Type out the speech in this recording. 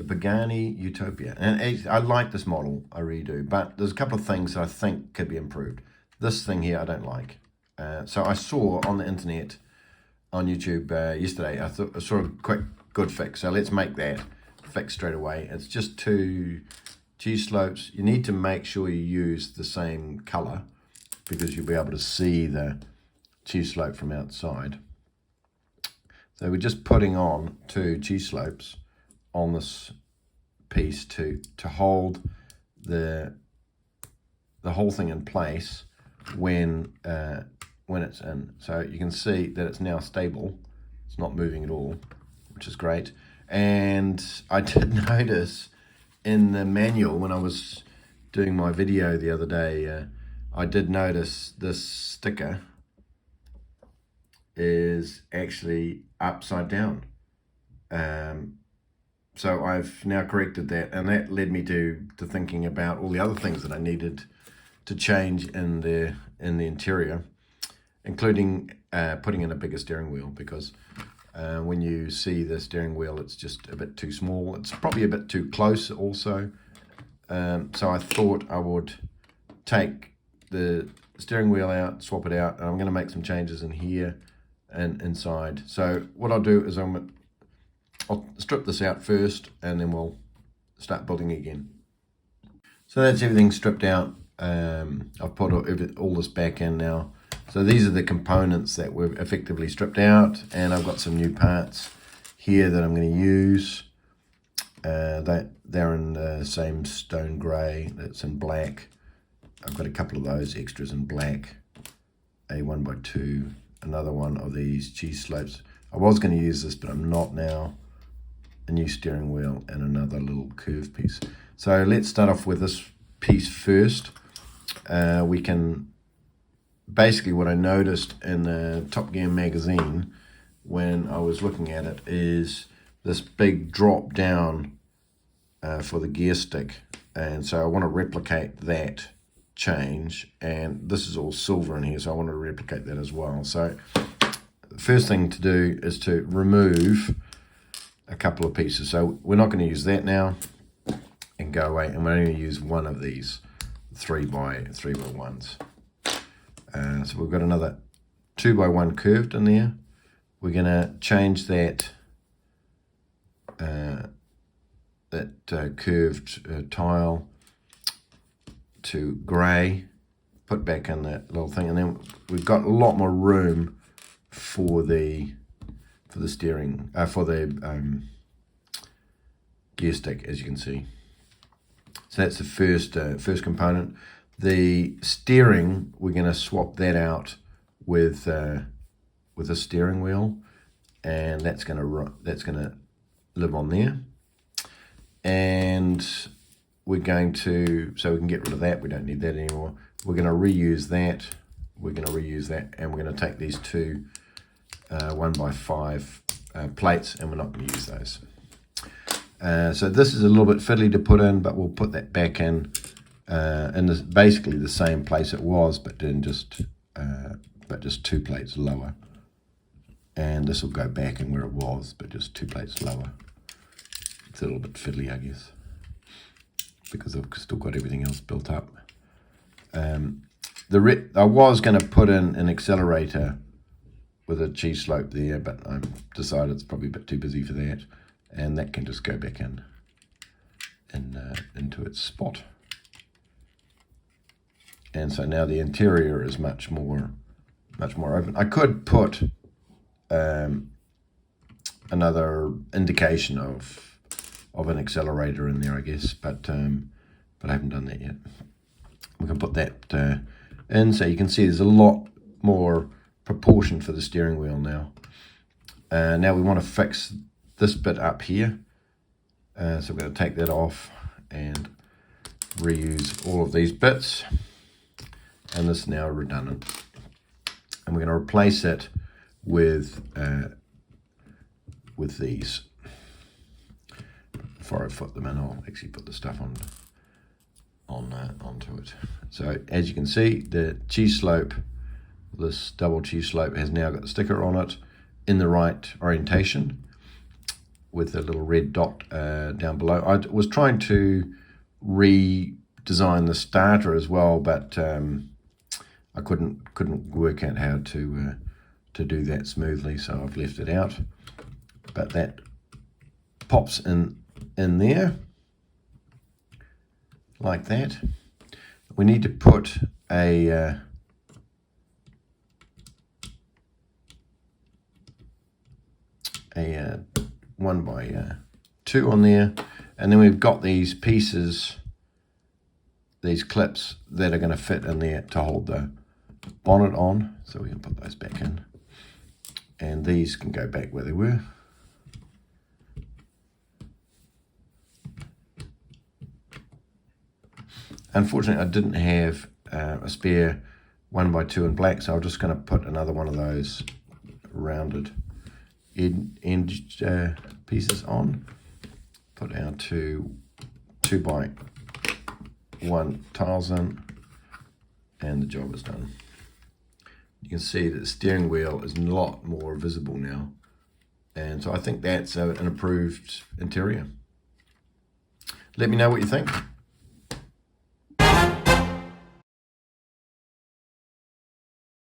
Pagani Utopia. And I like this model, I really do, but there's a couple of things that I think could be improved. This thing here I don't like. So I saw on the internet, on YouTube yesterday, I thought a sort of quick, good fix. So let's make that fix straight away. It's just 2 cheese slopes. You need to make sure you use the same color because you'll be able to see the cheese slope from outside. So we're just putting on 2 cheese slopes on this piece to hold the whole thing in place when it's in. So you can see that it's now stable. It's not moving at all, which is great. And I did notice in the manual when I was doing my video the other day, I did notice this sticker is actually upside down. So I've now corrected that, and that led me to thinking about all the other things that I needed to change in the interior, including putting in a bigger steering wheel, because when you see the steering wheel, it's just a bit too small. It's probably a bit too close also. So I thought I would take the steering wheel out, swap it out, and I'm going to make some changes in here and inside. So what I'll do is I'll strip this out first, and then we'll start building again. So that's everything stripped out. I've put all this back in now. So these are the components that were effectively stripped out, and I've got some new parts here that I'm going to use. They're in the same stone grey, that's in black. I've got a couple of those extras in black, a 1x2, another one of these cheese slopes. I was going to use this, but I'm not now. A new steering wheel and another little curved piece. So let's start off with this piece first. We can, basically what I noticed in the Top Gear magazine when I was looking at it is this big drop down for the gear stick. And so I want to replicate that change, and this is all silver in here, so I want to replicate that as well. So the first thing to do is to remove a couple of pieces. So we're not going to use that now and go away, and we're only going to use one of these 3x1s. So we've got another 2x1 curved in there. We're going to change that curved tile to grey, put back in that little thing, and then we've got a lot more room for the steering, for the gear stick, as you can see. So that's the first component. The steering, we're going to swap that out with a steering wheel, and that's going to live on there. And we're going to, so we can get rid of that. We don't need that anymore. We're going to reuse that. And we're going to take these 2 1x5 plates, and we're not going to use those. So this is a little bit fiddly to put in, but we'll put that back in this, basically the same place it was, but then just 2 plates lower. And this will go back in where it was, but just 2 plates lower. It's a little bit fiddly, I guess, because I've still got everything else built up. I was going to put in an accelerator with a cheese slope there, but I decided it's probably a bit too busy for that, and that can just go back into its spot. And so now the interior is much more open. I could put another indication of an accelerator in there, I guess, but I haven't done that yet. We can put that in, so you can see there's a lot more proportion for the steering wheel now. Now we want to fix this bit up here, so we're going to take that off and reuse all of these bits, and this is now redundant, and we're going to replace it with these. Before I put them in, I'll actually put the stuff onto it. So as you can see, the cheese slope, this double cheese slope, has now got the sticker on it in the right orientation, with a little red dot down below. I was trying to redesign the starter as well, but I couldn't work out how to do that smoothly, so I've left it out. But that pops in there like that. We need to put a 1x2 on there, and then we've got these pieces, these clips that are going to fit in there to hold the bonnet on, so we can put those back in, and these can go back where they were. Unfortunately, I didn't have a spare 1x2 in black, so I'm just going to put another one of those rounded end pieces on. Put our two 2x1 tiles in, and the job is done. You can see that the steering wheel is a lot more visible now, and so I think that's an improved interior. Let me know what you think.